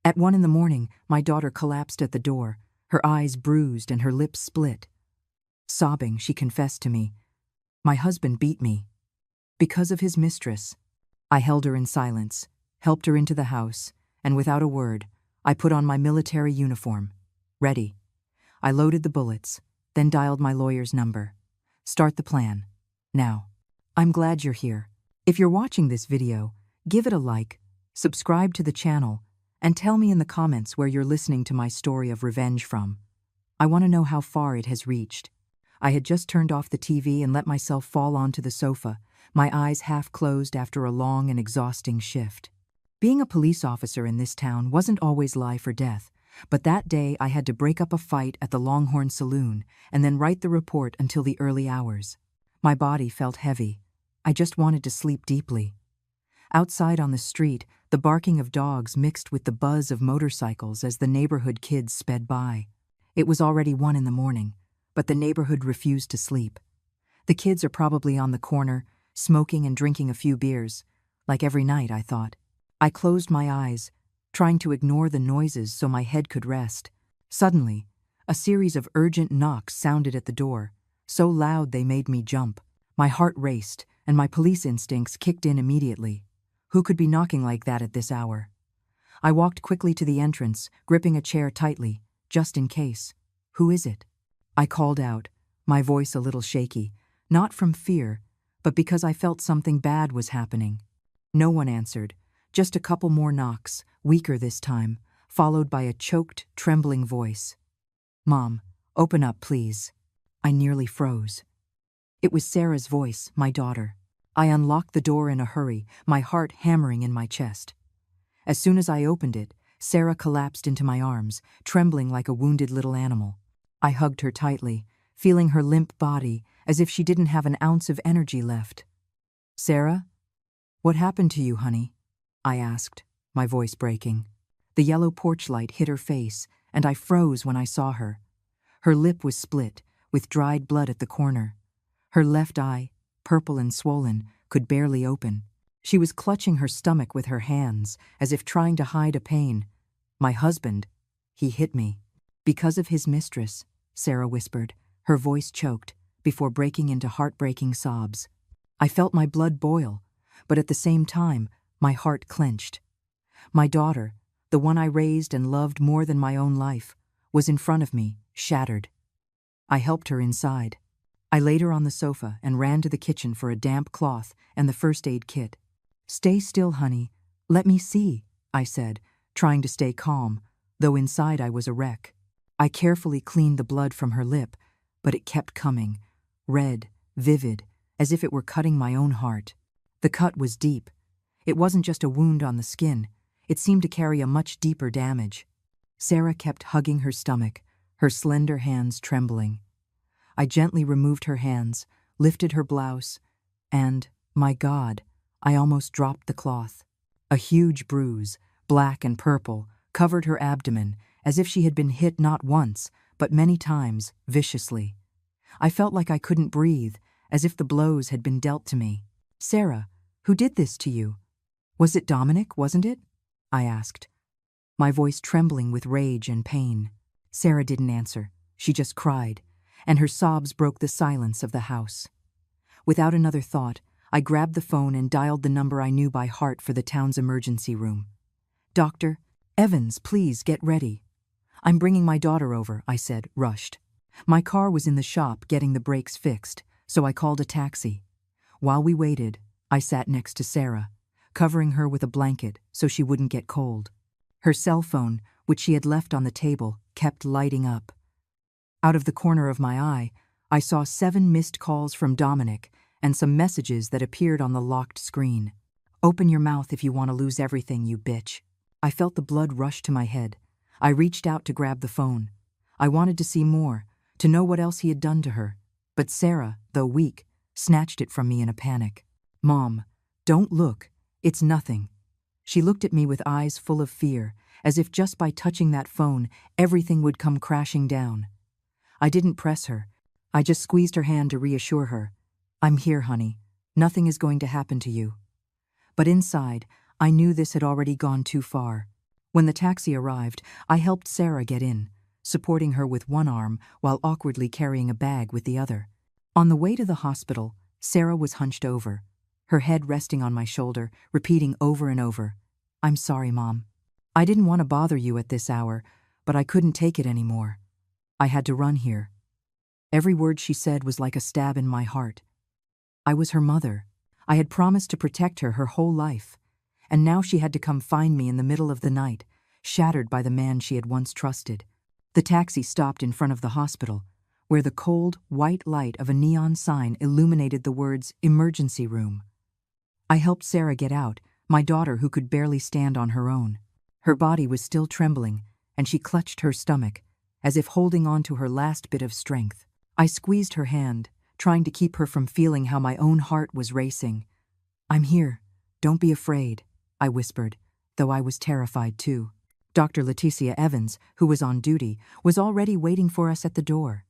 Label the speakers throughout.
Speaker 1: At 1 in the morning, my daughter collapsed at the door, her eyes bruised and her lips split. Sobbing, she confessed to me, "My husband beat me. Because of his mistress." I held her in silence, helped her into the house, and without a word, I put on my military uniform. Ready. I loaded the bullets, then dialed my lawyer's number. "Start the plan. Now." I'm glad you're here. If you're watching this video, give it a like, subscribe to the channel, and tell me in the comments where you're listening to my story of revenge from. I want to know how far it has reached. I had just turned off the TV and let myself fall onto the sofa, my eyes half closed after a long and exhausting shift. Being a police officer in this town wasn't always life or death, but that day I had to break up a fight at the Longhorn Saloon and then write the report until the early hours. My body felt heavy. I just wanted to sleep deeply. Outside on the street, the barking of dogs mixed with the buzz of motorcycles as the neighborhood kids sped by. It was already 1 in the morning, but the neighborhood refused to sleep. The kids are probably on the corner, smoking and drinking a few beers, like every night, I thought. I closed my eyes, trying to ignore the noises so my head could rest. Suddenly, a series of urgent knocks sounded at the door, so loud they made me jump. My heart raced, and my police instincts kicked in immediately. Who could be knocking like that at this hour? I walked quickly to the entrance, gripping a chair tightly, just in case. "Who is it?" I called out, my voice a little shaky, not from fear, but because I felt something bad was happening. No one answered, just a couple more knocks, weaker this time, followed by a choked, trembling voice. "Mom, open up, please." I nearly froze. It was Sarah's voice, my daughter. I unlocked the door in a hurry, my heart hammering in my chest. As soon as I opened it, Sarah collapsed into my arms, trembling like a wounded little animal. I hugged her tightly, feeling her limp body as if she didn't have an ounce of energy left. "Sarah, what happened to you, honey?" I asked, my voice breaking. The yellow porch light hit her face, and I froze when I saw her. Her lip was split, with dried blood at the corner. Her left eye, purple and swollen, could barely open. She was clutching her stomach with her hands, as if trying to hide a pain. "My husband, he hit me." "Because of his mistress," Sarah whispered, her voice choked, before breaking into heartbreaking sobs. I felt my blood boil, but at the same time, my heart clenched. My daughter, the one I raised and loved more than my own life, was in front of me, shattered. I helped her inside. I laid her on the sofa and ran to the kitchen for a damp cloth and the first aid kit. "Stay still, honey. Let me see," I said, trying to stay calm, though inside I was a wreck. I carefully cleaned the blood from her lip, but it kept coming, red, vivid, as if it were cutting my own heart. The cut was deep. It wasn't just a wound on the skin. It seemed to carry a much deeper damage. Sarah kept hugging her stomach, her slender hands trembling. I gently removed her hands, lifted her blouse, and, my God, I almost dropped the cloth. A huge bruise, black and purple, covered her abdomen, as if she had been hit not once, but many times, viciously. I felt like I couldn't breathe, as if the blows had been dealt to me. "Sarah, who did this to you? Was it Dominic, wasn't it?" I asked, my voice trembling with rage and pain. Sarah didn't answer. She just cried, and her sobs broke the silence of the house. Without another thought, I grabbed the phone and dialed the number I knew by heart for the town's emergency room. "Dr. Evans, please get ready." "I'm bringing my daughter over," I said, rushed. My car was in the shop getting the brakes fixed, so I called a taxi. While we waited, I sat next to Sarah, covering her with a blanket so she wouldn't get cold. Her cell phone, which she had left on the table, kept lighting up. Out of the corner of my eye, I saw 7 missed calls from Dominic and some messages that appeared on the locked screen. "Open your mouth if you want to lose everything, you bitch." I felt the blood rush to my head. I reached out to grab the phone. I wanted to see more, to know what else he had done to her. But Sarah, though weak, snatched it from me in a panic. "Mom, don't look. It's nothing." She looked at me with eyes full of fear, as if just by touching that phone, everything would come crashing down. I didn't press her. I just squeezed her hand to reassure her. "I'm here, honey. Nothing is going to happen to you." But inside, I knew this had already gone too far. When the taxi arrived, I helped Sarah get in, supporting her with one arm while awkwardly carrying a bag with the other. On the way to the hospital, Sarah was hunched over, her head resting on my shoulder, repeating over and over, "I'm sorry, Mom. I didn't want to bother you at this hour, but I couldn't take it anymore. I had to run here." Every word she said was like a stab in my heart. I was her mother. I had promised to protect her her whole life, and now she had to come find me in the middle of the night, shattered by the man she had once trusted. The taxi stopped in front of the hospital, where the cold, white light of a neon sign illuminated the words "Emergency Room." I helped Sarah get out, my daughter who could barely stand on her own. Her body was still trembling, and she clutched her stomach, as if holding on to her last bit of strength. I squeezed her hand, trying to keep her from feeling how my own heart was racing. "I'm here. Don't be afraid," I whispered, though I was terrified too. Dr. Leticia Evans, who was on duty, was already waiting for us at the door.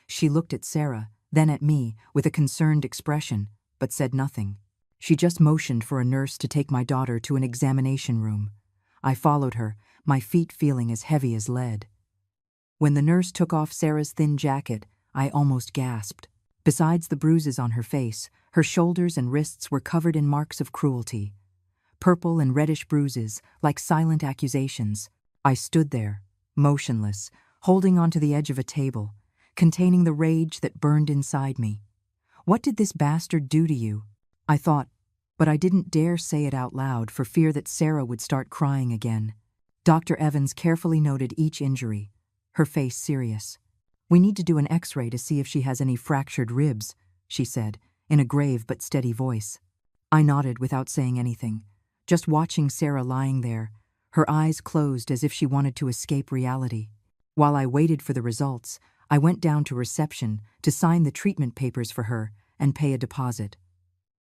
Speaker 1: She looked at Sarah, then at me, with a concerned expression, but said nothing. She just motioned for a nurse to take my daughter to an examination room. I followed her, my feet feeling as heavy as lead. When the nurse took off Sarah's thin jacket, I almost gasped. Besides the bruises on her face, her shoulders and wrists were covered in marks of cruelty. Purple and reddish bruises, like silent accusations. I stood there, motionless, holding onto the edge of a table, containing the rage that burned inside me. "What did this bastard do to you?" I thought, but I didn't dare say it out loud for fear that Sarah would start crying again. Dr. Evans carefully noted each injury, her face serious. "We need to do an X-ray to see if she has any fractured ribs," she said, in a grave but steady voice. I nodded without saying anything, just watching Sarah lying there, her eyes closed as if she wanted to escape reality. While I waited for the results, I went down to reception to sign the treatment papers for her and pay a deposit.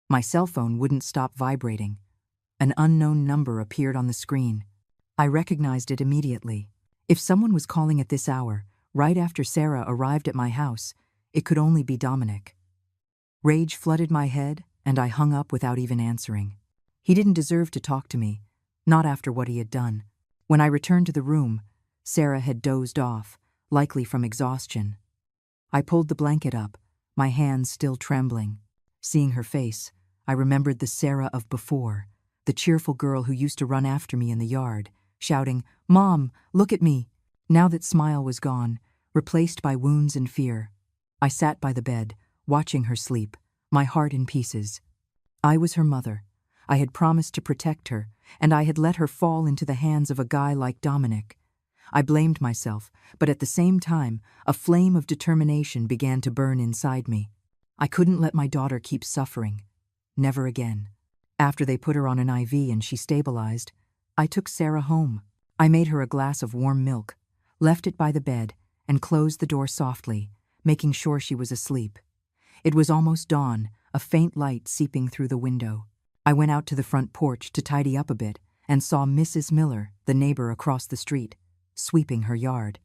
Speaker 1: My cell phone wouldn't stop vibrating. An unknown number appeared on the screen. I recognized it immediately. If someone was calling at this hour, right after Sarah arrived at my house, it could only be Dominic. Rage flooded my head, and I hung up without even answering. He didn't deserve to talk to me, not after what he had done. When I returned to the room, Sarah had dozed off, likely from exhaustion. I pulled the blanket up, my hands still trembling. Seeing her face, I remembered the Sarah of before, the cheerful girl who used to run after me in the yard, shouting, "Mom, look at me." Now that smile was gone, replaced by wounds and fear. I sat by the bed, watching her sleep, my heart in pieces. I was her mother. I had promised to protect her, and I had let her fall into the hands of a guy like Dominic. I blamed myself, but at the same time, a flame of determination began to burn inside me. I couldn't let my daughter keep suffering. Never again. After they put her on an IV and she stabilized, I took Sarah home. I made her a glass of warm milk, left it by the bed, and closed the door softly, making sure she was asleep. It was almost dawn, a faint light seeping through the window. I went out to the front porch to tidy up a bit and saw Mrs. Miller, the neighbor across the street, sweeping her yard.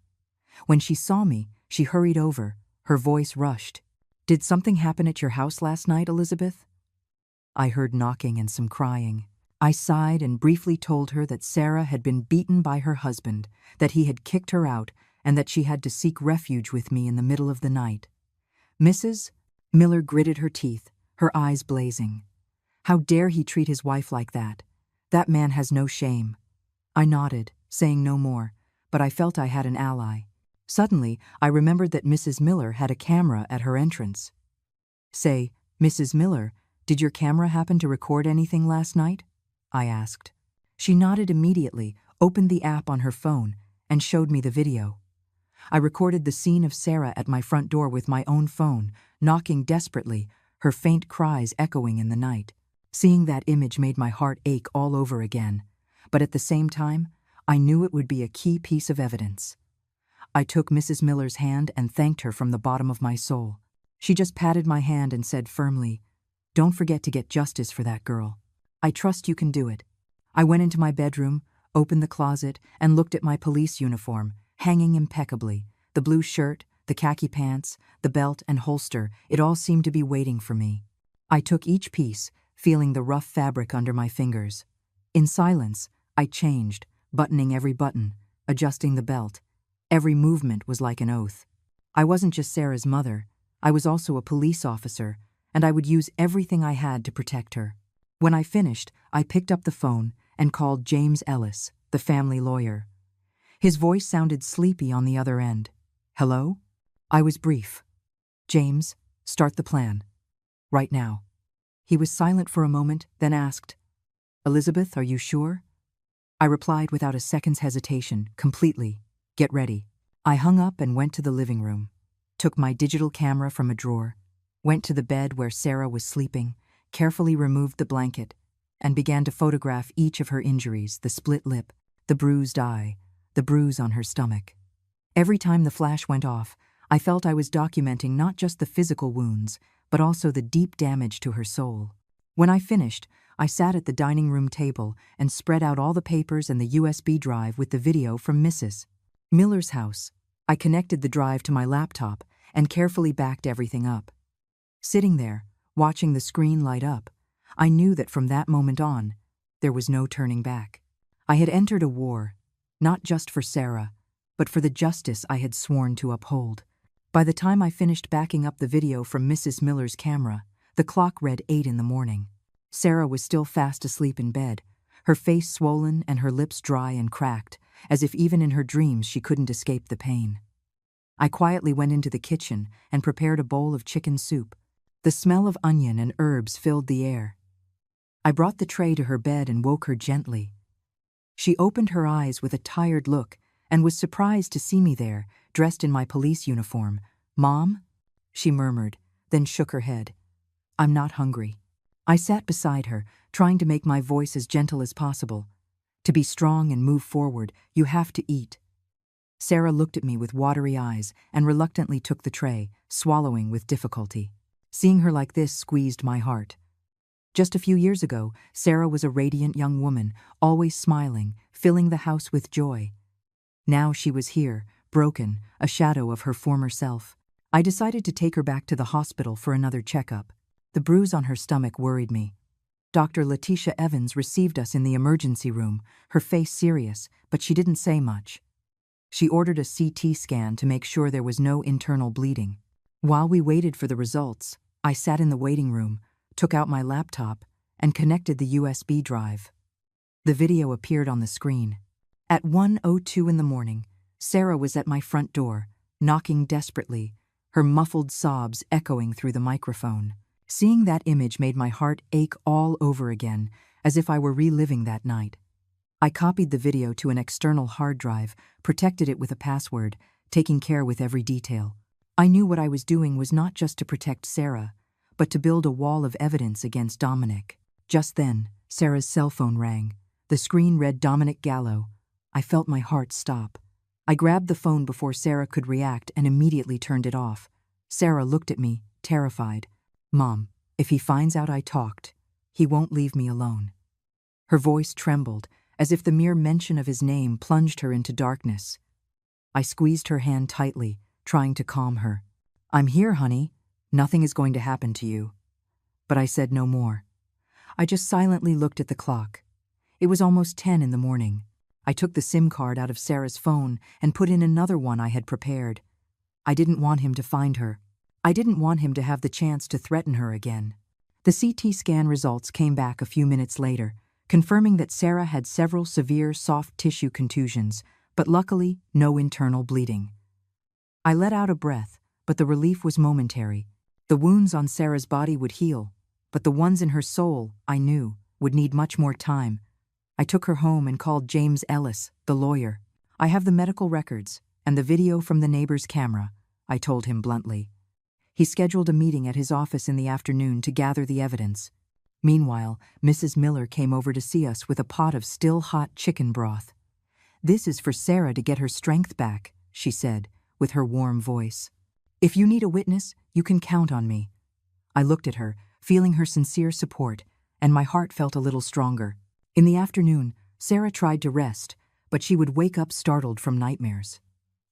Speaker 1: When she saw me, she hurried over, her voice rushed. "Did something happen at your house last night, Elizabeth?" I heard knocking and some crying. I sighed and briefly told her that Sarah had been beaten by her husband, that he had kicked her out, and that she had to seek refuge with me in the middle of the night. Mrs. Miller gritted her teeth, her eyes blazing. "How dare he treat his wife like that? That man has no shame." I nodded, saying no more, but I felt I had an ally. Suddenly, I remembered that Mrs. Miller had a camera at her entrance. "Say, Mrs. Miller, did your camera happen to record anything last night?" I asked. She nodded immediately, opened the app on her phone, and showed me the video. I recorded the scene of Sarah at my front door with my own phone, knocking desperately, her faint cries echoing in the night. Seeing that image made my heart ache all over again, but at the same time, I knew it would be a key piece of evidence. I took Mrs. Miller's hand and thanked her from the bottom of my soul. She just patted my hand and said firmly, "Don't forget to get justice for that girl. I trust you can do it." I went into my bedroom, opened the closet, and looked at my police uniform, hanging impeccably. The blue shirt, the khaki pants, the belt and holster, it all seemed to be waiting for me. I took each piece, feeling the rough fabric under my fingers. In silence, I changed, buttoning every button, adjusting the belt. Every movement was like an oath. I wasn't just Sarah's mother, I was also a police officer, and I would use everything I had to protect her. When I finished, I picked up the phone and called James Ellis, the family lawyer. His voice sounded sleepy on the other end. Hello? I was brief. James, start the plan. Right now. He was silent for a moment, then asked, Elizabeth, are you sure? I replied without a second's hesitation, completely. Get ready. I hung up and went to the living room, took my digital camera from a drawer, went to the bed where Sarah was sleeping, carefully removed the blanket, and began to photograph each of her injuries, the split lip, the bruised eye, the bruise on her stomach. Every time the flash went off, I felt I was documenting not just the physical wounds, but also the deep damage to her soul. When I finished, I sat at the dining room table and spread out all the papers and the USB drive with the video from Mrs. Miller's house. I connected the drive to my laptop and carefully backed everything up. Sitting there, watching the screen light up, I knew that from that moment on, there was no turning back. I had entered a war, not just for Sarah, but for the justice I had sworn to uphold. By the time I finished backing up the video from Mrs. Miller's camera, the clock read 8 in the morning. Sarah was still fast asleep in bed, her face swollen and her lips dry and cracked, as if even in her dreams she couldn't escape the pain. I quietly went into the kitchen and prepared a bowl of chicken soup. The smell of onion and herbs filled the air. I brought the tray to her bed and woke her gently. She opened her eyes with a tired look and was surprised to see me there, dressed in my police uniform. Mom? She murmured, then shook her head. I'm not hungry. I sat beside her, trying to make my voice as gentle as possible. To be strong and move forward, you have to eat. Sarah looked at me with watery eyes and reluctantly took the tray, swallowing with difficulty. Seeing her like this squeezed my heart. Just a few years ago, Sarah was a radiant young woman, always smiling, filling the house with joy. Now she was here, broken, a shadow of her former self. I decided to take her back to the hospital for another checkup. The bruise on her stomach worried me. Dr. Letitia Evans received us in the emergency room, her face serious, but she didn't say much. She ordered a CT scan to make sure there was no internal bleeding. While we waited for the results, I sat in the waiting room, took out my laptop, and connected the USB drive. The video appeared on the screen. At 1:02 in the morning, Sarah was at my front door, knocking desperately, her muffled sobs echoing through the microphone. Seeing that image made my heart ache all over again, as if I were reliving that night. I copied the video to an external hard drive, protected it with a password, taking care with every detail. I knew what I was doing was not just to protect Sarah, but to build a wall of evidence against Dominic. Just then, Sarah's cell phone rang. The screen read Dominic Gallo. I felt my heart stop. I grabbed the phone before Sarah could react and immediately turned it off. Sarah looked at me, terrified. Mom, if he finds out I talked, he won't leave me alone. Her voice trembled, as if the mere mention of his name plunged her into darkness. I squeezed her hand tightly, trying to calm her. I'm here, honey. Nothing is going to happen to you. But I said no more. I just silently looked at the clock. It was almost 10 in the morning. I took the SIM card out of Sarah's phone and put in another one I had prepared. I didn't want him to find her. I didn't want him to have the chance to threaten her again. The CT scan results came back a few minutes later, confirming that Sarah had several severe soft tissue contusions, but luckily no internal bleeding. I let out a breath, but the relief was momentary. The wounds on Sarah's body would heal, but the ones in her soul, I knew, would need much more time. I took her home and called James Ellis, the lawyer. I have the medical records and the video from the neighbor's camera, I told him bluntly. He scheduled a meeting at his office in the afternoon to gather the evidence. Meanwhile, Mrs. Miller came over to see us with a pot of still hot chicken broth. This is for Sarah to get her strength back, she said, with her warm voice. If you need a witness, you can count on me. I looked at her, feeling her sincere support, and my heart felt a little stronger. In the afternoon, Sarah tried to rest, but she would wake up startled from nightmares.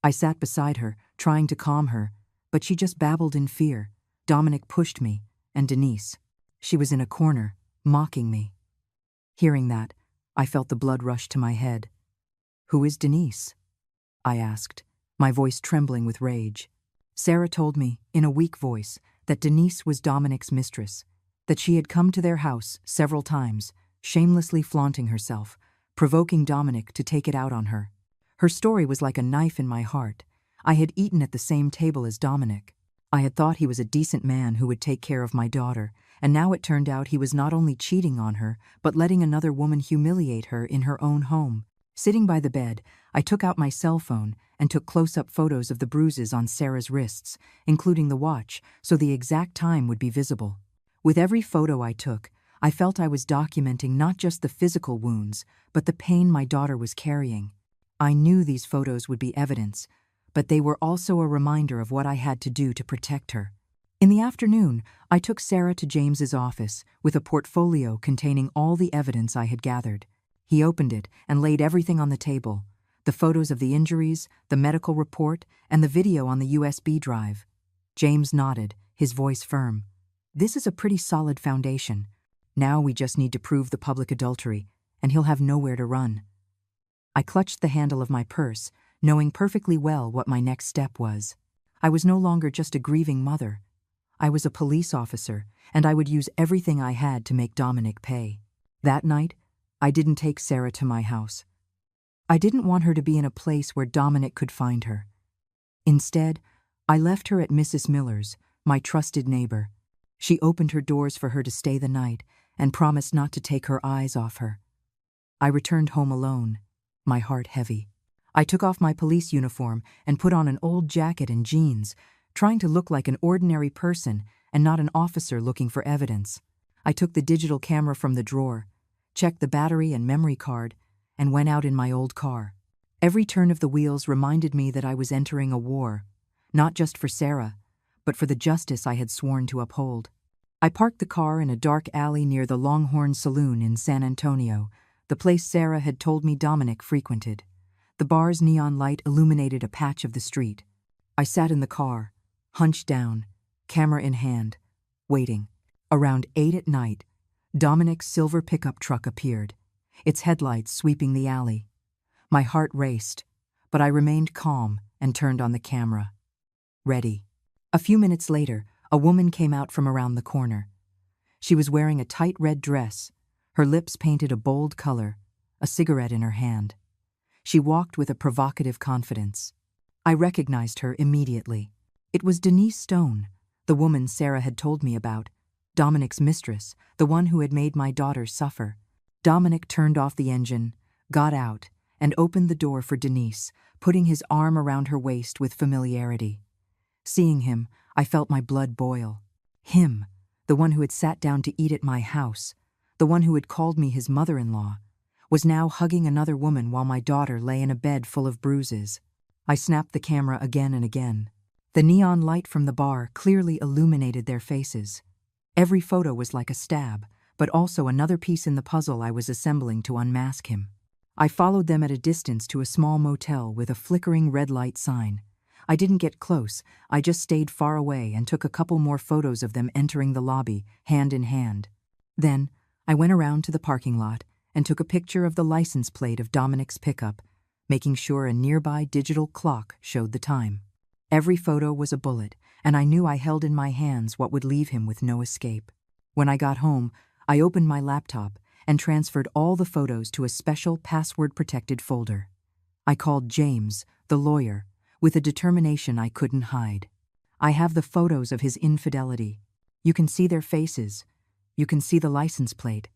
Speaker 1: I sat beside her, trying to calm her, but she just babbled in fear. Dominic pushed me, and Denise. She was in a corner, mocking me. Hearing that, I felt the blood rush to my head. "Who is Denise?" I asked, my voice trembling with rage. Sarah told me, in a weak voice, that Denise was Dominic's mistress, that she had come to their house several times, shamelessly flaunting herself, provoking Dominic to take it out on her. Her story was like a knife in my heart. I had eaten at the same table as Dominic. I had thought he was a decent man who would take care of my daughter, and now it turned out he was not only cheating on her, but letting another woman humiliate her in her own home. Sitting by the bed, I took out my cell phone and took close-up photos of the bruises on Sarah's wrists, including the watch, so the exact time would be visible. With every photo I took, I felt I was documenting not just the physical wounds, but the pain my daughter was carrying. I knew these photos would be evidence, but they were also a reminder of what I had to do to protect her. In the afternoon, I took Sarah to James's office with a portfolio containing all the evidence I had gathered. He opened it and laid everything on the table: the photos of the injuries, the medical report, and the video on the USB drive. James nodded, his voice firm. "This is a pretty solid foundation. Now we just need to prove the public adultery, and he'll have nowhere to run." I clutched the handle of my purse, knowing perfectly well what my next step was. I was no longer just a grieving mother. I was a police officer, and I would use everything I had to make Dominic pay. That night, I didn't take Sarah to my house. I didn't want her to be in a place where Dominic could find her. Instead, I left her at Mrs. Miller's, my trusted neighbor. She opened her doors for her to stay the night and promised not to take her eyes off her. I returned home alone, my heart heavy. I took off my police uniform and put on an old jacket and jeans, trying to look like an ordinary person and not an officer looking for evidence. I took the digital camera from the drawer, checked the battery and memory card, and went out in my old car. Every turn of the wheels reminded me that I was entering a war, not just for Sarah, but for the justice I had sworn to uphold. I parked the car in a dark alley near the Longhorn Saloon in San Antonio, the place Sarah had told me Dominic frequented. The bar's neon light illuminated a patch of the street. I sat in the car, hunched down, camera in hand, waiting. Around 8 at night, Dominic's silver pickup truck appeared, its headlights sweeping the alley. My heart raced, but I remained calm and turned on the camera. Ready. A few minutes later, a woman came out from around the corner. She was wearing a tight red dress, her lips painted a bold color, a cigarette in her hand. She walked with a provocative confidence. I recognized her immediately. It was Denise Stone, the woman Sarah had told me about, Dominic's mistress, the one who had made my daughter suffer. Dominic turned off the engine, got out, and opened the door for Denise, putting his arm around her waist with familiarity. Seeing him, I felt my blood boil. Him, the one who had sat down to eat at my house, the one who had called me his mother-in-law, was now hugging another woman while my daughter lay in a bed full of bruises. I snapped the camera again and again. The neon light from the bar clearly illuminated their faces. Every photo was like a stab, but also another piece in the puzzle I was assembling to unmask him. I followed them at a distance to a small motel with a flickering red light sign. I didn't get close, I just stayed far away and took a couple more photos of them entering the lobby, hand in hand. Then, I went around to the parking lot and took a picture of the license plate of Dominic's pickup, making sure a nearby digital clock showed the time. Every photo was a bullet, and I knew I held in my hands what would leave him with no escape. When I got home, I opened my laptop and transferred all the photos to a special password-protected folder. I called James, the lawyer, with a determination I couldn't hide. "I have the photos of his infidelity. You can see their faces. You can see the license plate,"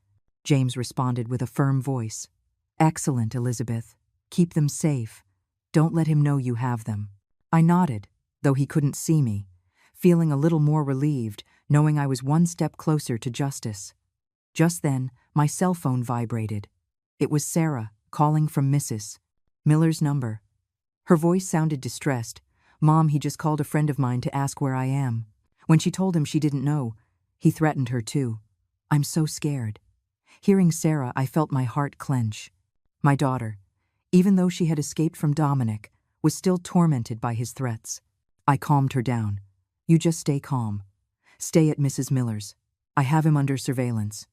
Speaker 1: James responded with a firm voice. "Excellent, Elizabeth. Keep them safe. Don't let him know you have them." I nodded, though he couldn't see me, feeling a little more relieved, knowing I was one step closer to justice. Just then, my cell phone vibrated. It was Sarah, calling from Mrs. Miller's number. Her voice sounded distressed. "Mom, he just called a friend of mine to ask where I am." When she told him she didn't know, he threatened her too. "I'm so scared." Hearing Sarah, I felt my heart clench. My daughter, even though she had escaped from Dominic, was still tormented by his threats. I calmed her down. "You just stay calm. Stay at Mrs. Miller's. I have him under surveillance."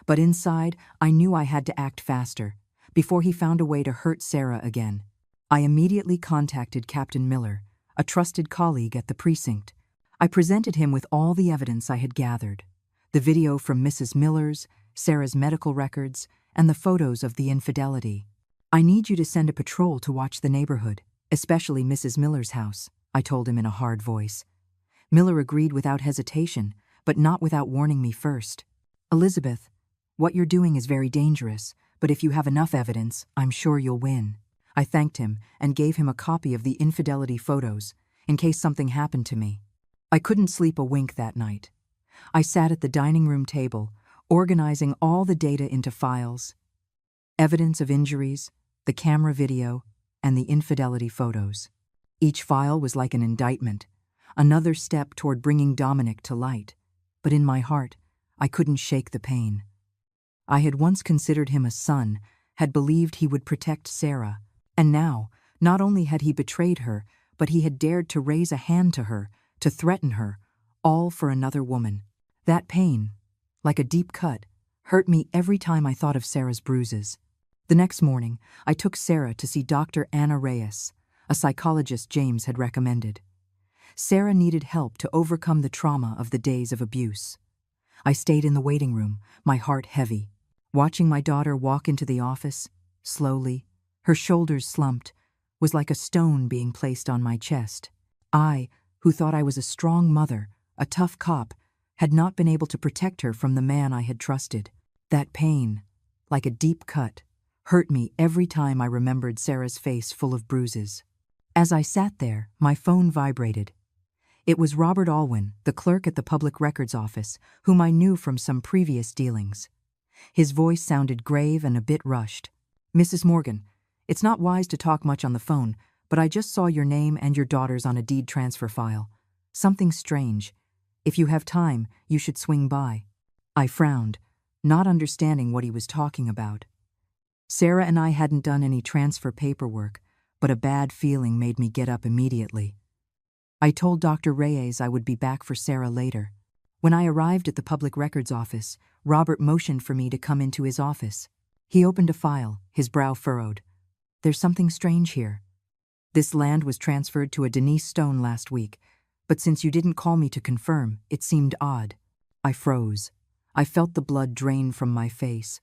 Speaker 1: But inside, I knew I had to act faster, before he found a way to hurt Sarah again. I immediately contacted Captain Miller, a trusted colleague at the precinct. I presented him with all the evidence I had gathered: the video from Mrs. Miller's, Sarah's medical records, and the photos of the infidelity. "I need you to send a patrol to watch the neighborhood, especially Mrs. Miller's house," I told him in a hard voice. Miller agreed without hesitation, but not without warning me first. "Elizabeth, what you're doing is very dangerous, but if you have enough evidence, I'm sure you'll win." I thanked him and gave him a copy of the infidelity photos, in case something happened to me. I couldn't sleep a wink that night. I sat at the dining room table, organizing all the data into files: evidence of injuries, the camera video, and the infidelity photos. Each file was like an indictment, another step toward bringing Dominic to light. But in my heart, I couldn't shake the pain. I had once considered him a son, had believed he would protect Sarah, and now, not only had he betrayed her, but he had dared to raise a hand to her, to threaten her, all for another woman. That pain, like a deep cut, hurt me every time I thought of Sarah's bruises. The next morning, I took Sarah to see Dr. Anna Reyes, a psychologist James had recommended. Sarah needed help to overcome the trauma of the days of abuse. I stayed in the waiting room, my heart heavy, watching my daughter walk into the office, slowly, her shoulders slumped, was like a stone being placed on my chest. I, who thought I was a strong mother, a tough cop, had not been able to protect her from the man I had trusted. That pain, like a deep cut, hurt me every time I remembered Sarah's face full of bruises. As I sat there, my phone vibrated. It was Robert Alwyn, the clerk at the Public Records Office, whom I knew from some previous dealings. His voice sounded grave and a bit rushed. "Mrs. Morgan, it's not wise to talk much on the phone, but I just saw your name and your daughter's on a deed transfer file. Something strange. If you have time, you should swing by." I frowned, not understanding what he was talking about. Sarah and I hadn't done any transfer paperwork, but a bad feeling made me get up immediately. I told Dr. Reyes I would be back for Sarah later. When I arrived at the Public Records Office, Robert motioned for me to come into his office. He opened a file, his brow furrowed. "There's something strange here. This land was transferred to a Denise Stone last week, but since you didn't call me to confirm, it seemed odd." I froze. I felt the blood drain from my face.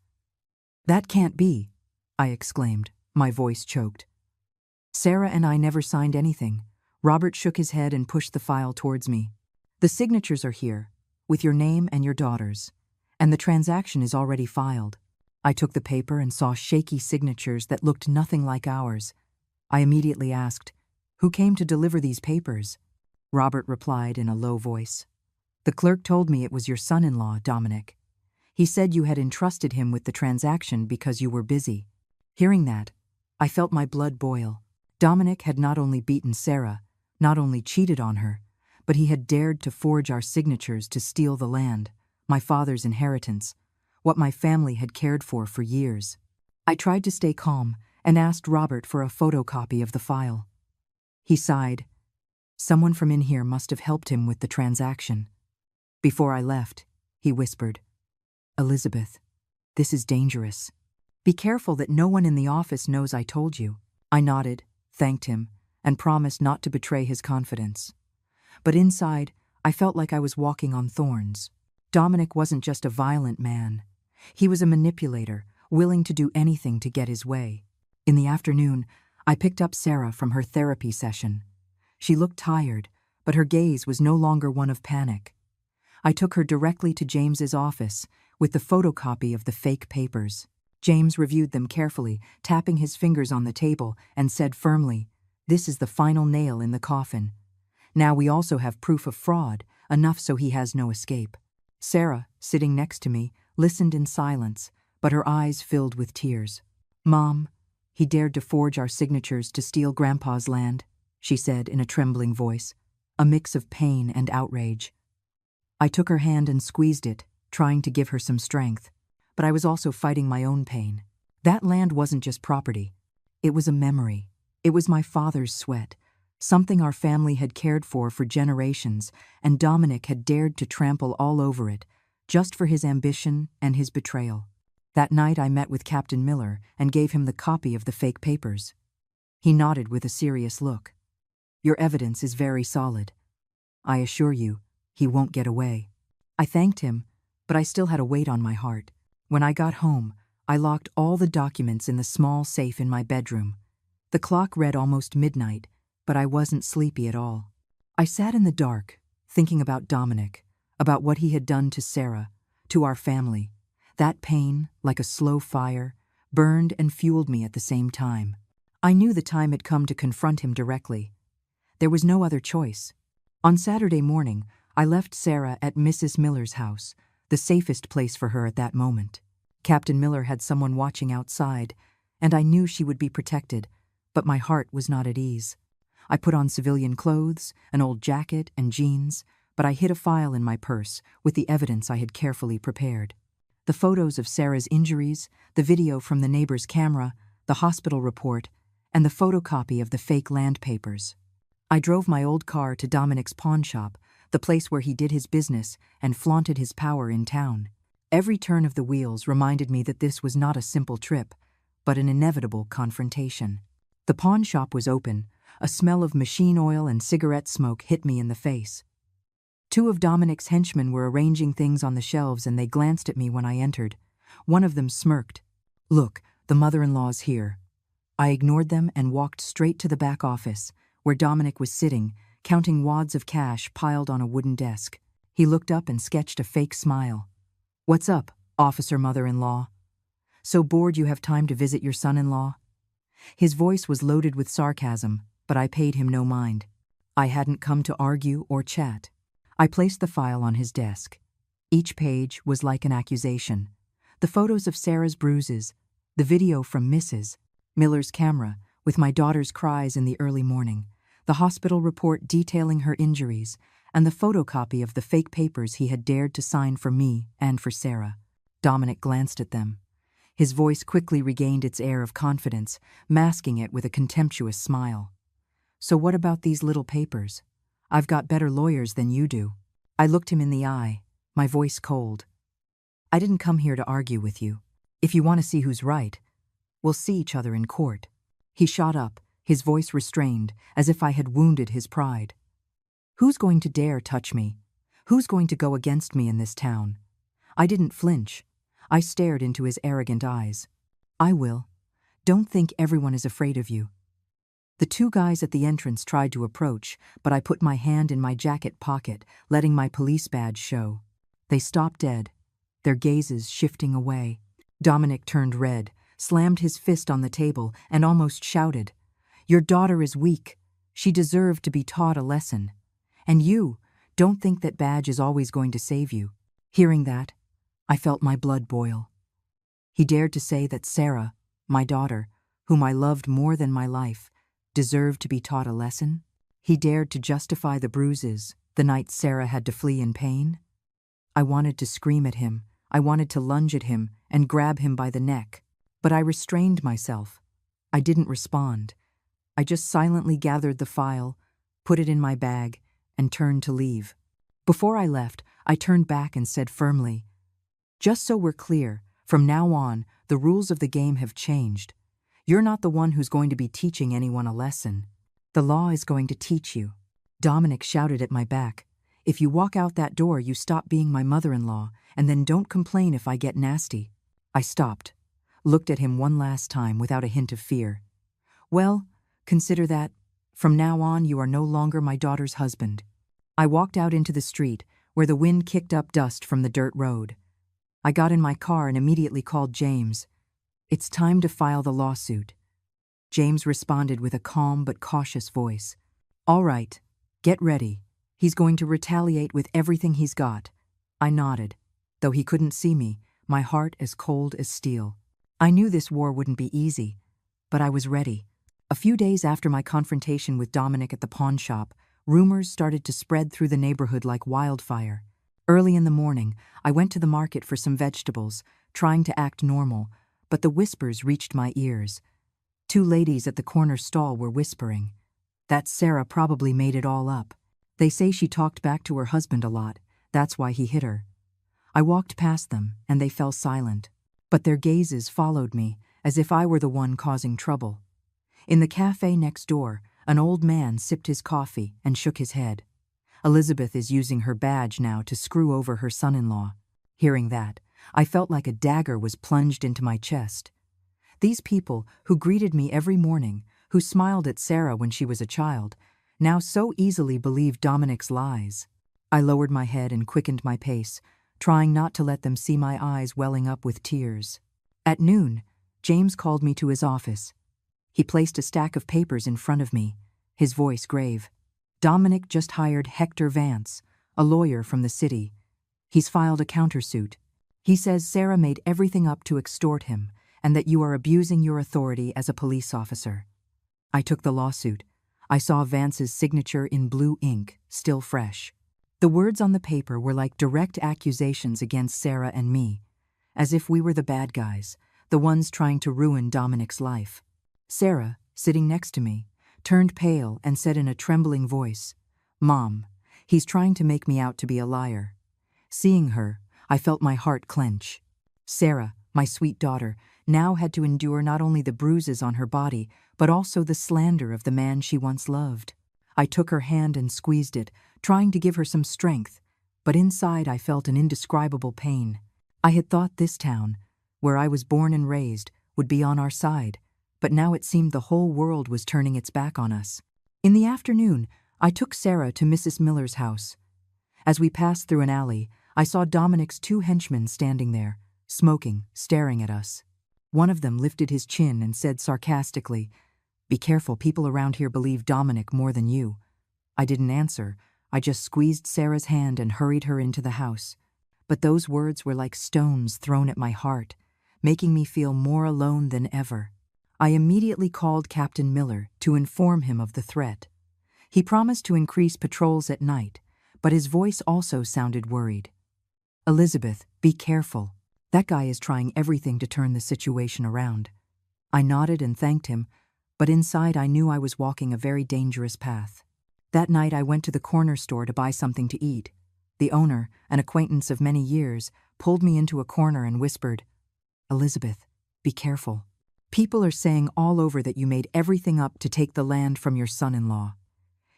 Speaker 1: "That can't be," I exclaimed, my voice choked. "Sarah and I never signed anything." Robert shook his head and pushed the file towards me. "The signatures are here, with your name and your daughter's, and the transaction is already filed." I took the paper and saw shaky signatures that looked nothing like ours. I immediately asked, "Who came to deliver these papers?" Robert replied in a low voice, "The clerk told me it was your son-in-law, Dominic. He said you had entrusted him with the transaction because you were busy." Hearing that, I felt my blood boil. Dominic had not only beaten Sarah, not only cheated on her, but he had dared to forge our signatures to steal the land, my father's inheritance, what my family had cared for years. I tried to stay calm and asked Robert for a photocopy of the file. He sighed. Someone from in here must have helped him with the transaction. Before I left, he whispered, "Elizabeth, this is dangerous. Be careful that no one in the office knows I told you." I nodded, thanked him, and promised not to betray his confidence. But inside, I felt like I was walking on thorns. Dominic wasn't just a violent man. He was a manipulator, willing to do anything to get his way. In the afternoon, I picked up Sarah from her therapy session. She looked tired, but her gaze was no longer one of panic. I took her directly to James's office with the photocopy of the fake papers. James reviewed them carefully, tapping his fingers on the table, and said firmly, "This is the final nail in the coffin. Now we also have proof of fraud, enough so he has no escape." Sarah, sitting next to me, listened in silence, but her eyes filled with tears. "Mom, he dared to forge our signatures to steal Grandpa's land," she said in a trembling voice, a mix of pain and outrage. I took her hand and squeezed it, trying to give her some strength, but I was also fighting my own pain. That land wasn't just property. It was a memory. It was my father's sweat, something our family had cared for generations, and Dominic had dared to trample all over it, just for his ambition and his betrayal. That night I met with Captain Miller and gave him the copy of the fake papers. He nodded with a serious look. Your evidence is very solid. I assure you, he won't get away. I thanked him, but I still had a weight on my heart. When I got home, I locked all the documents in the small safe in my bedroom. The clock read almost midnight, but I wasn't sleepy at all. I sat in the dark, thinking about Dominic, about what he had done to Sarah, to our family. That pain, like a slow fire, burned and fueled me at the same time. I knew the time had come to confront him directly. There was no other choice. On Saturday morning, I left Sarah at Mrs. Miller's house, the safest place for her at that moment. Captain Miller had someone watching outside, and I knew she would be protected, but my heart was not at ease. I put on civilian clothes, an old jacket and jeans, but I hid a file in my purse with the evidence I had carefully prepared. The photos of Sarah's injuries, the video from the neighbor's camera, the hospital report, and the photocopy of the fake land papers. I drove my old car to Dominic's pawn shop, the place where he did his business and flaunted his power in town. Every turn of the wheels reminded me that this was not a simple trip, but an inevitable confrontation. The pawn shop was open. A smell of machine oil and cigarette smoke hit me in the face. Two of Dominic's henchmen were arranging things on the shelves and they glanced at me when I entered. One of them smirked. Look, the mother-in-law's here. I ignored them and walked straight to the back office, where Dominic was sitting, counting wads of cash piled on a wooden desk. He looked up and sketched a fake smile. What's up, officer mother-in-law? So bored you have time to visit your son-in-law? His voice was loaded with sarcasm, but I paid him no mind. I hadn't come to argue or chat. I placed the file on his desk. Each page was like an accusation. The photos of Sarah's bruises, the video from Mrs. Miller's camera, with my daughter's cries in the early morning, the hospital report detailing her injuries, and the photocopy of the fake papers he had dared to sign for me and for Sarah. Dominic glanced at them. His voice quickly regained its air of confidence, masking it with a contemptuous smile. So what about these little papers? I've got better lawyers than you do. I looked him in the eye, my voice cold. I didn't come here to argue with you. If you want to see who's right, we'll see each other in court. He shot up, his voice restrained, as if I had wounded his pride. Who's going to dare touch me? Who's going to go against me in this town? I didn't flinch. I stared into his arrogant eyes. I will. Don't think everyone is afraid of you. The two guys at the entrance tried to approach, but I put my hand in my jacket pocket, letting my police badge show. They stopped dead, their gazes shifting away. Dominic turned red, slammed his fist on the table, and almost shouted, Your daughter is weak. She deserved to be taught a lesson. And you, don't think that badge is always going to save you. Hearing that, I felt my blood boil. He dared to say that Sarah, my daughter, whom I loved more than my life, deserved to be taught a lesson? He dared to justify the bruises, the night Sarah had to flee in pain? I wanted to scream at him. I wanted to lunge at him and grab him by the neck. But I restrained myself. I didn't respond. I just silently gathered the file, put it in my bag, and turned to leave. Before I left, I turned back and said firmly, Just so we're clear, from now on, the rules of the game have changed. You're not the one who's going to be teaching anyone a lesson. The law is going to teach you. Dominic shouted at my back, If you walk out that door, you stop being my mother-in-law, and then don't complain if I get nasty. I stopped, looked at him one last time without a hint of fear. Well, consider that, from now on, you are no longer my daughter's husband. I walked out into the street, where the wind kicked up dust from the dirt road. I got in my car and immediately called James. It's time to file the lawsuit. James responded with a calm but cautious voice. All right, get ready. He's going to retaliate with everything he's got. I nodded. Though he couldn't see me, my heart as cold as steel. I knew this war wouldn't be easy, but I was ready. A few days after my confrontation with Dominic at the pawn shop, rumors started to spread through the neighborhood like wildfire. Early in the morning, I went to the market for some vegetables, trying to act normal, but the whispers reached my ears. Two ladies at the corner stall were whispering. That Sarah probably made it all up. They say she talked back to her husband a lot. That's why he hit her. I walked past them, and they fell silent. but their gazes followed me, as if I were the one causing trouble. In the cafe next door, an old man sipped his coffee and shook his head. Elizabeth is using her badge now to screw over her son-in-law. Hearing that, I felt like a dagger was plunged into my chest. These people, who greeted me every morning, who smiled at Sarah when she was a child, now so easily believed Dominic's lies. I lowered my head and quickened my pace, trying not to let them see my eyes welling up with tears. At noon, James called me to his office. He placed a stack of papers in front of me, his voice grave. Dominic just hired Hector Vance, a lawyer from the city. He's filed a countersuit. He says Sarah made everything up to extort him, and that you are abusing your authority as a police officer. I took the lawsuit. I saw Vance's signature in blue ink, still fresh. The words on the paper were like direct accusations against Sarah and me, as if we were the bad guys, the ones trying to ruin Dominic's life. Sarah, sitting next to me, turned pale and said in a trembling voice, "Mom, he's trying to make me out to be a liar." Seeing her, I felt my heart clench. Sarah, my sweet daughter, now had to endure not only the bruises on her body, but also the slander of the man she once loved. I took her hand and squeezed it, trying to give her some strength, but inside I felt an indescribable pain. I had thought this town, where I was born and raised, would be on our side, but now it seemed the whole world was turning its back on us. In the afternoon, I took Sarah to Mrs. Miller's house. As we passed through an alley, I saw Dominic's 2 henchmen standing there, smoking, staring at us. One of them lifted his chin and said sarcastically, "Be careful, people around here believe Dominic more than you." I didn't answer. I just squeezed Sarah's hand and hurried her into the house. But those words were like stones thrown at my heart, making me feel more alone than ever. I immediately called Captain Miller to inform him of the threat. He promised to increase patrols at night, but his voice also sounded worried. "Elizabeth, be careful. That guy is trying everything to turn the situation around." I nodded and thanked him, but inside I knew I was walking a very dangerous path. That night I went to the corner store to buy something to eat. The owner, an acquaintance of many years, pulled me into a corner and whispered, "Elizabeth, be careful. People are saying all over that you made everything up to take the land from your son-in-law."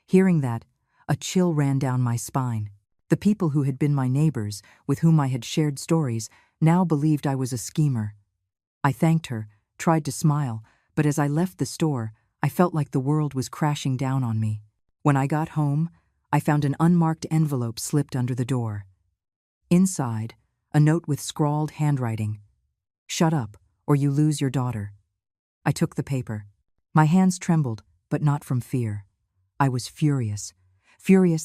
Speaker 1: Hearing that, a chill ran down my spine. The people who had been my neighbors, with whom I had shared stories, now believed I was a schemer. I thanked her, tried to smile, but as I left the store, I felt like the world was crashing down on me. When I got home, I found an unmarked envelope slipped under the door. Inside, a note with scrawled handwriting, "Shut up, or you lose your daughter." I took the paper. My hands trembled, but not from fear. I was furious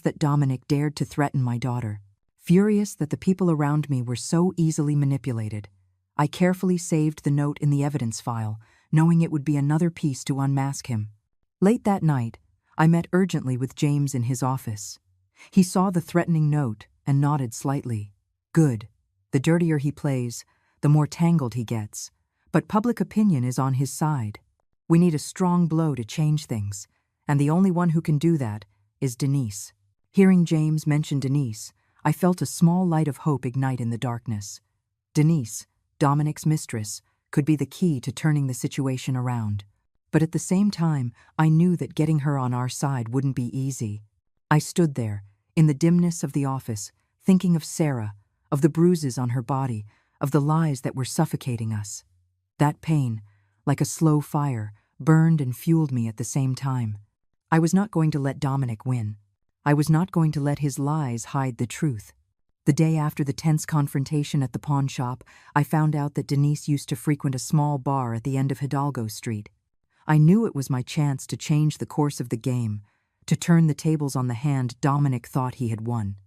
Speaker 1: that Dominic dared to threaten my daughter, furious that the people around me were so easily manipulated. I carefully saved the note in the evidence file, knowing it would be another piece to unmask him. Late that night, I met urgently with James in his office. He saw the threatening note and nodded slightly. Good. The dirtier he plays, the more tangled he gets. But public opinion is on his side. We need a strong blow to change things, and the only one who can do that is Denise. Hearing James mention Denise, I felt a small light of hope ignite in the darkness. Denise, Dominic's mistress, could be the key to turning the situation around. But at the same time, I knew that getting her on our side wouldn't be easy. I stood there, in the dimness of the office, thinking of Sarah, of the bruises on her body, of the lies that were suffocating us. That pain, like a slow fire, burned and fueled me at the same time. I was not going to let Dominic win. I was not going to let his lies hide the truth. The day after the tense confrontation at the pawn shop, I found out that Denise used to frequent a small bar at the end of Hidalgo Street. I knew it was my chance to change the course of the game, to turn the tables on the hand Dominic thought he had won.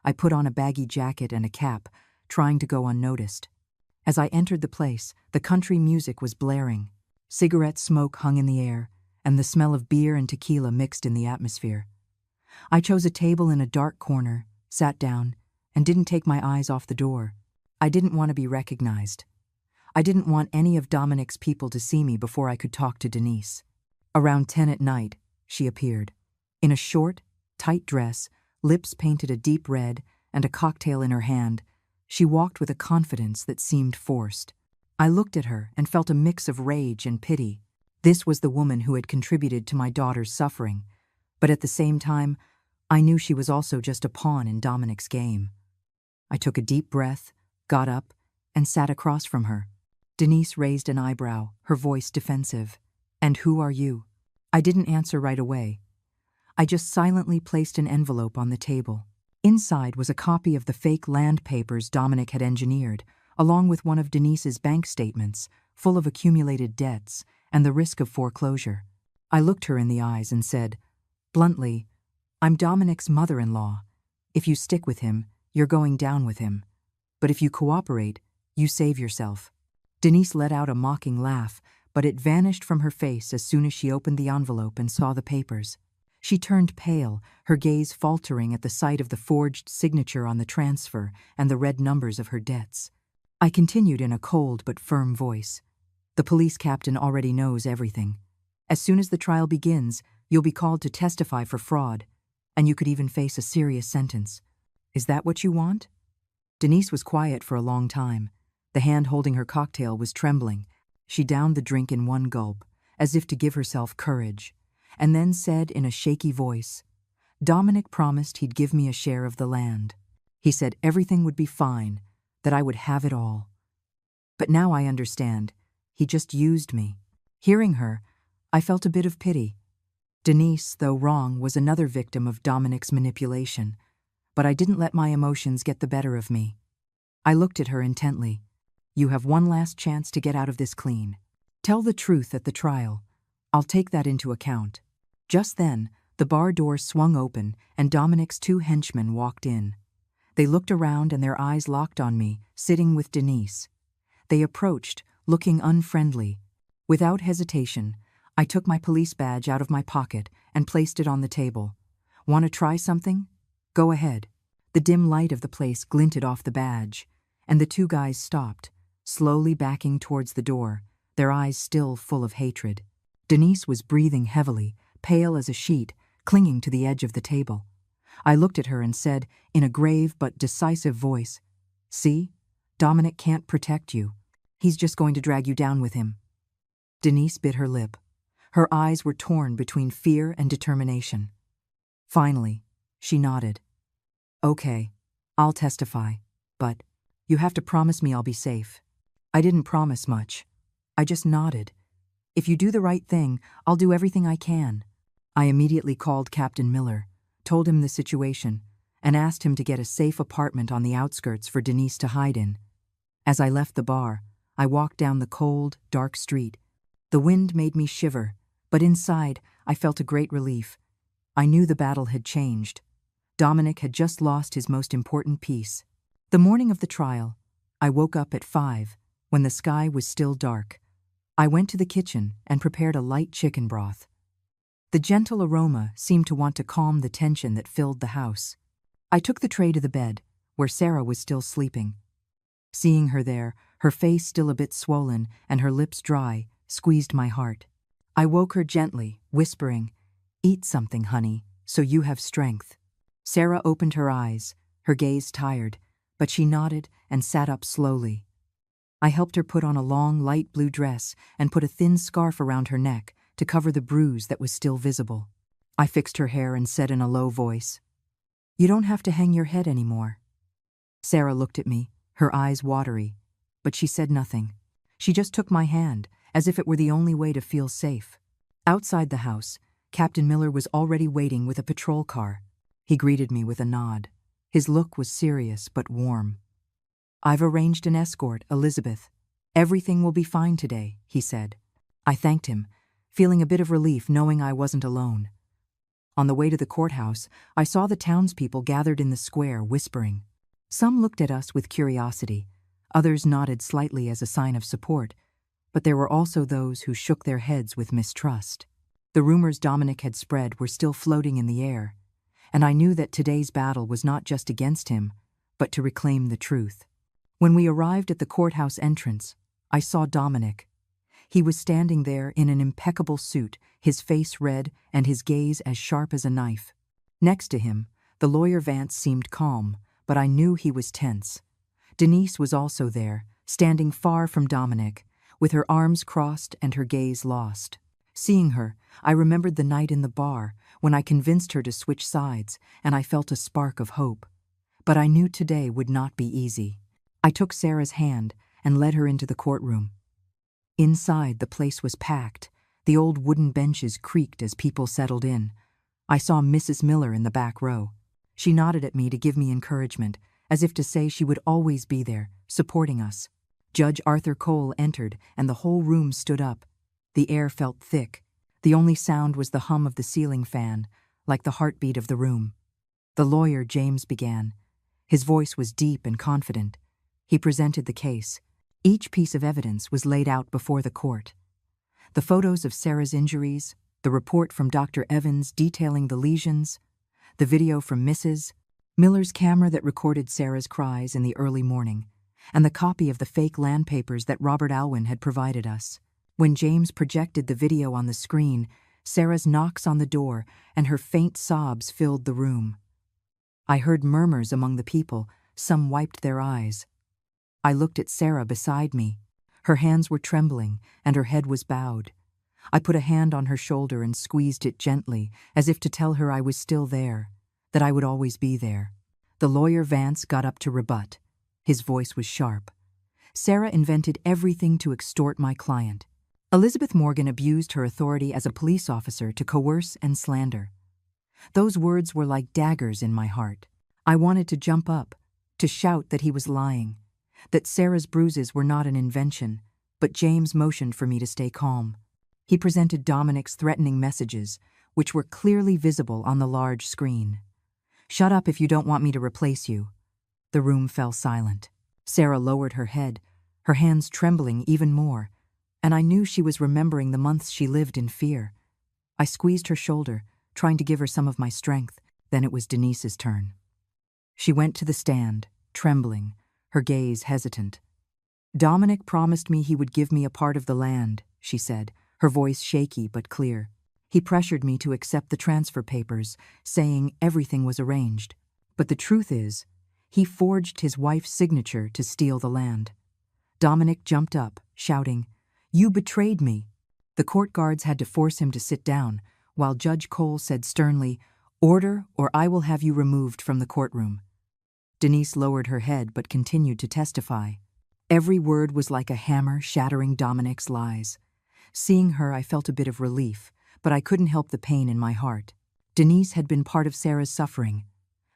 Speaker 1: I put on a baggy jacket and a cap, trying to go unnoticed. As I entered the place, the country music was blaring. Cigarette smoke hung in the air, and the smell of beer and tequila mixed in the atmosphere. I chose a table in a dark corner, sat down, and didn't take my eyes off the door. I didn't want to be recognized. I didn't want any of Dominic's people to see me before I could talk to Denise. Around 10 at night, she appeared. In a short, tight dress, lips painted a deep red, and a cocktail in her hand, she walked with a confidence that seemed forced. I looked at her and felt a mix of rage and pity. This was the woman who had contributed to my daughter's suffering, but at the same time, I knew she was also just a pawn in Dominic's game. I took a deep breath, got up, and sat across from her. Denise raised an eyebrow, her voice defensive. "And who are you?" I didn't answer right away. I just silently placed an envelope on the table. Inside was a copy of the fake land papers Dominic had engineered, along with one of Denise's bank statements, full of accumulated debts and the risk of foreclosure. I looked her in the eyes and said, bluntly, "I'm Dominic's mother-in-law. If you stick with him, you're going down with him. But if you cooperate, you save yourself." Denise let out a mocking laugh, but it vanished from her face as soon as she opened the envelope and saw the papers. She turned pale, her gaze faltering at the sight of the forged signature on the transfer and the red numbers of her debts. I continued in a cold but firm voice. "The police captain already knows everything. As soon as the trial begins, you'll be called to testify for fraud, and you could even face a serious sentence. Is that what you want?" Denise was quiet for a long time. The hand holding her cocktail was trembling. She downed the drink in one gulp, as if to give herself courage, and then said in a shaky voice, "Dominic promised he'd give me a share of the land. He said everything would be fine, that I would have it all. But now I understand. He just used me." Hearing her, I felt a bit of pity. Denise, though wrong, was another victim of Dominic's manipulation, but I didn't let my emotions get the better of me. I looked at her intently. "You have one last chance to get out of this clean. Tell the truth at the trial. I'll take that into account." Just then, the bar door swung open and Dominic's two henchmen walked in. They looked around and their eyes locked on me, sitting with Denise. They approached, looking unfriendly. Without hesitation, I took my police badge out of my pocket and placed it on the table. "Want to try something? Go ahead." The dim light of the place glinted off the badge, and the two guys stopped, slowly backing towards the door, their eyes still full of hatred. Denise was breathing heavily, pale as a sheet, clinging to the edge of the table. I looked at her and said, in a grave but decisive voice, "See? Dominic can't protect you. He's just going to drag you down with him." Denise bit her lip. Her eyes were torn between fear and determination. Finally, she nodded. "Okay, I'll testify, but you have to promise me I'll be safe." I didn't promise much. I just nodded. "If you do the right thing, I'll do everything I can." I immediately called Captain Miller, told him the situation, and asked him to get a safe apartment on the outskirts for Denise to hide in. As I left the bar, I walked down the cold, dark street. The wind made me shiver, but inside I felt a great relief. I knew the battle had changed. Dominic had just lost his most important piece. The morning of the trial, I woke up at 5, when the sky was still dark. I went to the kitchen and prepared a light chicken broth. The gentle aroma seemed to want to calm the tension that filled the house. I took the tray to the bed, where Sarah was still sleeping. Seeing her there, her face still a bit swollen and her lips dry, squeezed my heart. I woke her gently, whispering, "Eat something, honey, so you have strength." Sarah opened her eyes, her gaze tired, but she nodded and sat up slowly. I helped her put on a long, light blue dress and put a thin scarf around her neck to cover the bruise that was still visible. I fixed her hair and said in a low voice, "You don't have to hang your head anymore." Sarah looked at me, her eyes watery, but she said nothing. She just took my hand, as if it were the only way to feel safe. Outside the house, Captain Miller was already waiting with a patrol car. He greeted me with a nod. His look was serious but warm. "I've arranged an escort, Elizabeth. Everything will be fine today," he said. I thanked him, feeling a bit of relief knowing I wasn't alone. On the way to the courthouse, I saw the townspeople gathered in the square whispering. Some looked at us with curiosity, others nodded slightly as a sign of support, but there were also those who shook their heads with mistrust. The rumors Dominic had spread were still floating in the air, and I knew that today's battle was not just against him, but to reclaim the truth. When we arrived at the courthouse entrance, I saw Dominic. He was standing there in an impeccable suit, his face red and his gaze as sharp as a knife. Next to him, the lawyer Vance seemed calm, but I knew he was tense. Denise was also there, standing far from Dominic, with her arms crossed and her gaze lost. Seeing her, I remembered the night in the bar when I convinced her to switch sides, and I felt a spark of hope. But I knew today would not be easy. I took Sarah's hand and led her into the courtroom. Inside, the place was packed. The old wooden benches creaked as people settled in. I saw Mrs. Miller in the back row. She nodded at me to give me encouragement, as if to say she would always be there, supporting us. Judge Arthur Cole entered, and the whole room stood up. The air felt thick. The only sound was the hum of the ceiling fan, like the heartbeat of the room. The lawyer, James, began. His voice was deep and confident. He presented the case. Each piece of evidence was laid out before the court. The photos of Sarah's injuries, the report from Dr. Evans detailing the lesions, the video from Mrs. Miller's camera that recorded Sarah's cries in the early morning, and the copy of the fake land papers that Robert Alwyn had provided us. When James projected the video on the screen, Sarah's knocks on the door and her faint sobs filled the room. I heard murmurs among the people. Some wiped their eyes. I looked at Sarah beside me. Her hands were trembling, and her head was bowed. I put a hand on her shoulder and squeezed it gently, as if to tell her I was still there, that I would always be there. The lawyer Vance got up to rebut. His voice was sharp. Sarah invented everything to extort my client. Elizabeth Morgan abused her authority as a police officer to coerce and slander. Those words were like daggers in my heart. I wanted to jump up, to shout that he was lying, that Sarah's bruises were not an invention, but James motioned for me to stay calm. He presented Dominic's threatening messages, which were clearly visible on the large screen. "Shut up if you don't want me to replace you." The room fell silent. Sarah lowered her head, her hands trembling even more, and I knew she was remembering the months she lived in fear. I squeezed her shoulder, trying to give her some of my strength. Then it was Denise's turn. She went to the stand, trembling, her gaze hesitant. "Dominic promised me he would give me a part of the land," she said, her voice shaky but clear. "He pressured me to accept the transfer papers, saying everything was arranged. But the truth is, he forged his wife's signature to steal the land." Dominic jumped up, shouting, "You betrayed me!" The court guards had to force him to sit down, while Judge Cole said sternly, "Order, or I will have you removed from the courtroom." Denise lowered her head but continued to testify. Every word was like a hammer shattering Dominic's lies. Seeing her, I felt a bit of relief, but I couldn't help the pain in my heart. Denise had been part of Sarah's suffering,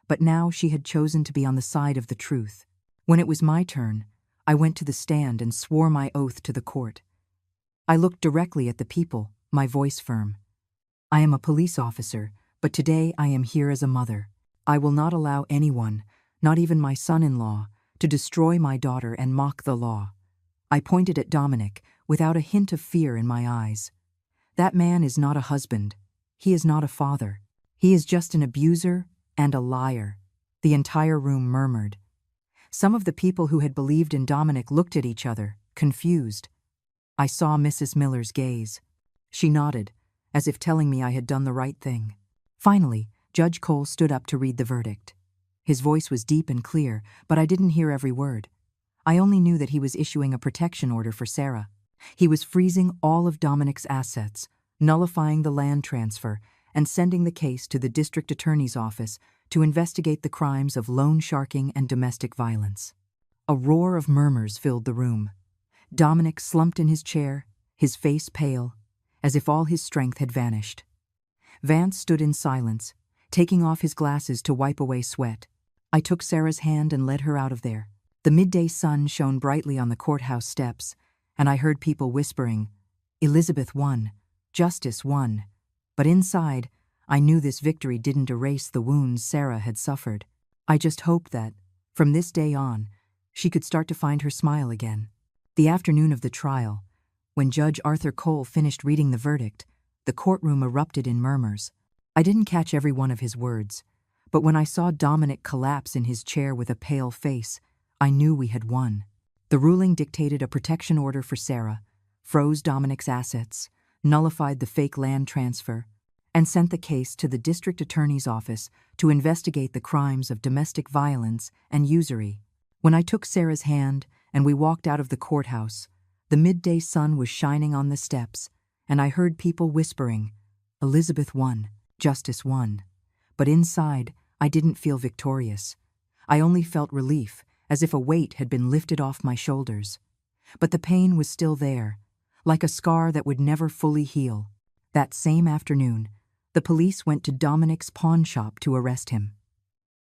Speaker 1: but now she had chosen to be on the side of the truth. When it was my turn, I went to the stand and swore my oath to the court. I looked directly at the people, my voice firm. "I am a police officer, but today I am here as a mother. I will not allow anyone, not even my son-in-law, to destroy my daughter and mock the law." I pointed at Dominic, without a hint of fear in my eyes. "That man is not a husband. He is not a father. He is just an abuser and a liar." The entire room murmured. Some of the people who had believed in Dominic looked at each other, confused. I saw Mrs. Miller's gaze. She nodded, as if telling me I had done the right thing. Finally, Judge Cole stood up to read the verdict. His voice was deep and clear, but I didn't hear every word. I only knew that he was issuing a protection order for Sarah. He was freezing all of Dominic's assets, nullifying the land transfer, and sending the case to the district attorney's office to investigate the crimes of loan sharking and domestic violence. A roar of murmurs filled the room. Dominic slumped in his chair, his face pale, as if all his strength had vanished. Vance stood in silence, taking off his glasses to wipe away sweat. I took Sarah's hand and led her out of there. The midday sun shone brightly on the courthouse steps, and I heard people whispering, "Elizabeth won, justice won." But inside, I knew this victory didn't erase the wounds Sarah had suffered. I just hoped that, from this day on, she could start to find her smile again. The afternoon of the trial, when Judge Arthur Cole finished reading the verdict, the courtroom erupted in murmurs. I didn't catch every one of his words, but when I saw Dominic collapse in his chair with a pale face, I knew we had won. The ruling dictated a protection order for Sarah, froze Dominic's assets, nullified the fake land transfer, and sent the case to the district attorney's office to investigate the crimes of domestic violence and usury. When I took Sarah's hand, and we walked out of the courthouse. The midday sun was shining on the steps, and I heard people whispering, "Elizabeth won, justice won." But inside, I didn't feel victorious. I only felt relief, as if a weight had been lifted off my shoulders. But the pain was still there, like a scar that would never fully heal. That same afternoon, the police went to Dominic's pawn shop to arrest him.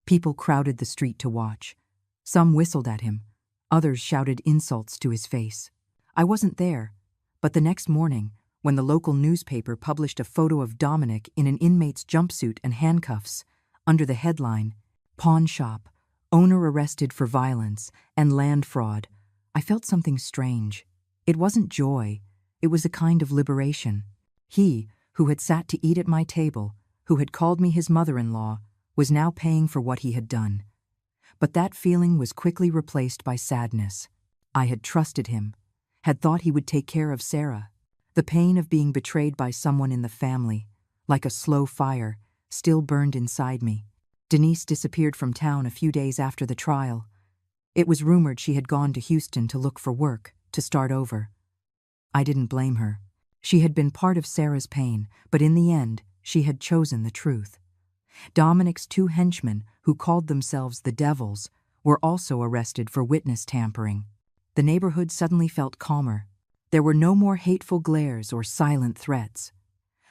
Speaker 1: People crowded the street to watch. Some whistled at him, others shouted insults to his face. I wasn't there, but the next morning, when the local newspaper published a photo of Dominic in an inmate's jumpsuit and handcuffs, under the headline, "Pawn Shop, Owner Arrested for Violence and Land Fraud," I felt something strange. It wasn't joy, it was a kind of liberation. He, who had sat to eat at my table, who had called me his mother-in-law, was now paying for what he had done. But that feeling was quickly replaced by sadness. I had trusted him, had thought he would take care of Sarah. The pain of being betrayed by someone in the family, like a slow fire, still burned inside me. Denise disappeared from town a few days after the trial. It was rumored she had gone to Houston to look for work, to start over. I didn't blame her. She had been part of Sarah's pain, but in the end, she had chosen the truth. Dominic's two henchmen, who called themselves the Devils, were also arrested for witness tampering. The neighborhood suddenly felt calmer. There were no more hateful glares or silent threats.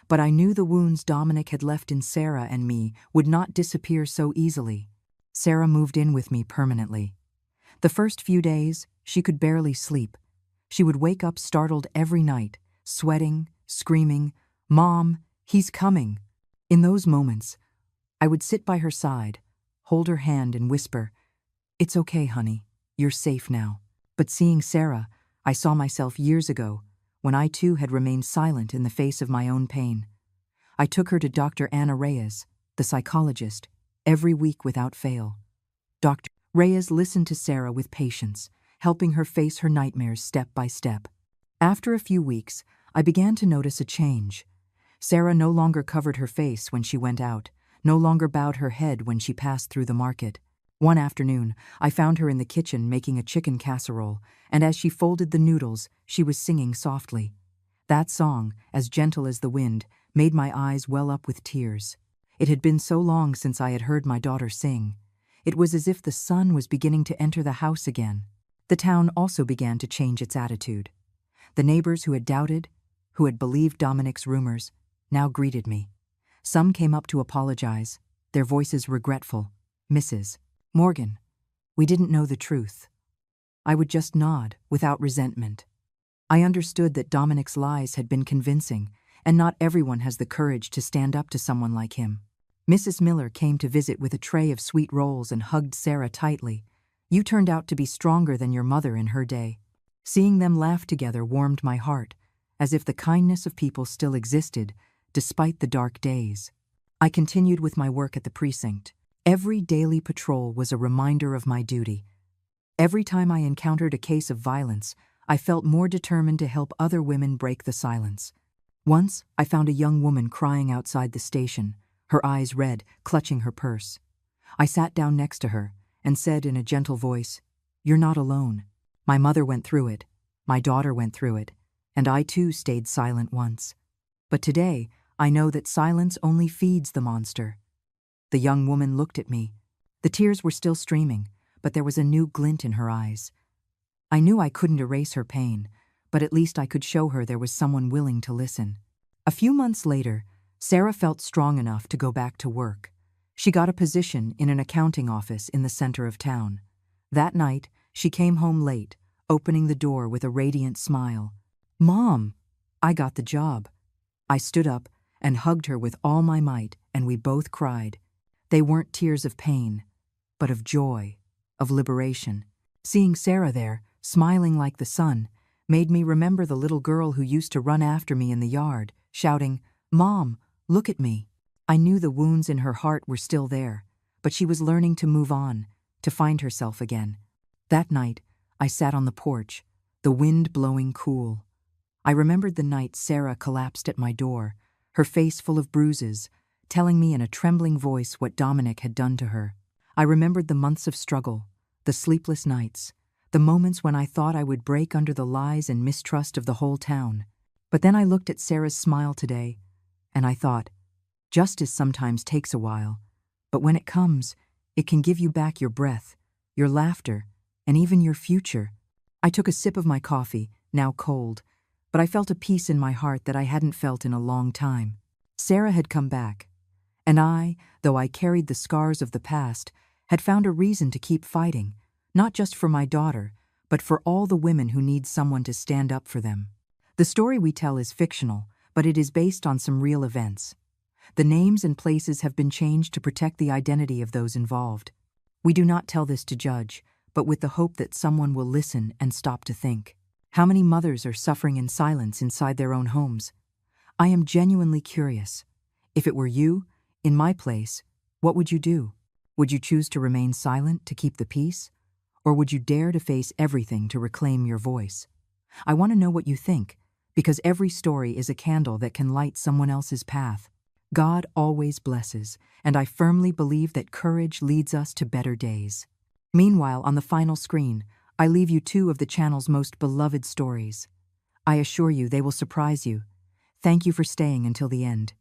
Speaker 1: But I knew the wounds Dominic had left in Sarah and me would not disappear so easily. Sarah moved in with me permanently. The first few days, she could barely sleep. She would wake up startled every night, sweating, screaming, "Mom, he's coming." In those moments, I would sit by her side, hold her hand and whisper, "It's okay, honey, you're safe now." But seeing Sarah, I saw myself years ago, when I too had remained silent in the face of my own pain. I took her to Dr. Anna Reyes, the psychologist, every week without fail. Dr. Reyes listened to Sarah with patience, helping her face her nightmares step by step. After a few weeks, I began to notice a change. Sarah no longer covered her face when she went out, no longer bowed her head when she passed through the market. One afternoon, I found her in the kitchen making a chicken casserole, and as she folded the noodles, she was singing softly. That song, as gentle as the wind, made my eyes well up with tears. It had been so long since I had heard my daughter sing. It was as if the sun was beginning to enter the house again. The town also began to change its attitude. The neighbors who had doubted, who had believed Dominic's rumors, now greeted me. Some came up to apologize, their voices regretful. "Mrs. Morgan, we didn't know the truth." I would just nod, without resentment. I understood that Dominic's lies had been convincing, and not everyone has the courage to stand up to someone like him. Mrs. Miller came to visit with a tray of sweet rolls and hugged Sarah tightly. "You turned out to be stronger than your mother in her day." Seeing them laugh together warmed my heart, as if the kindness of people still existed, despite the dark days. I continued with my work at the precinct. Every daily patrol was a reminder of my duty. Every time I encountered a case of violence, I felt more determined to help other women break the silence. Once, I found a young woman crying outside the station, her eyes red, clutching her purse. I sat down next to her and said in a gentle voice, "You're not alone. My mother went through it, my daughter went through it, and I too stayed silent once. But today, I know that silence only feeds the monster." The young woman looked at me. The tears were still streaming, but there was a new glint in her eyes. I knew I couldn't erase her pain, but at least I could show her there was someone willing to listen. A few months later, Sarah felt strong enough to go back to work. She got a position in an accounting office in the center of town. That night, she came home late, opening the door with a radiant smile. "Mom, I got the job." I stood up and hugged her with all my might, and we both cried. They weren't tears of pain, but of joy, of liberation. Seeing Sarah there, smiling like the sun, made me remember the little girl who used to run after me in the yard, shouting, "Mom, look at me." I knew the wounds in her heart were still there, but she was learning to move on, to find herself again. That night, I sat on the porch, the wind blowing cool. I remembered the night Sarah collapsed at my door, her face full of bruises, telling me in a trembling voice what Dominic had done to her. I remembered the months of struggle, the sleepless nights, the moments when I thought I would break under the lies and mistrust of the whole town. But then I looked at Sarah's smile today, and I thought, justice sometimes takes a while, but when it comes, it can give you back your breath, your laughter, and even your future. I took a sip of my coffee, now cold, but I felt a peace in my heart that I hadn't felt in a long time. Sarah had come back, and I, though I carried the scars of the past, had found a reason to keep fighting, not just for my daughter, but for all the women who need someone to stand up for them. The story we tell is fictional, but it is based on some real events. The names and places have been changed to protect the identity of those involved. We do not tell this to judge, but with the hope that someone will listen and stop to think. How many mothers are suffering in silence inside their own homes? I am genuinely curious. If it were you, in my place, what would you do? Would you choose to remain silent to keep the peace? Or would you dare to face everything to reclaim your voice? I want to know what you think, because every story is a candle that can light someone else's path. God always blesses, and I firmly believe that courage leads us to better days. Meanwhile, on the final screen, I leave you two of the channel's most beloved stories. I assure you they will surprise you. Thank you for staying until the end.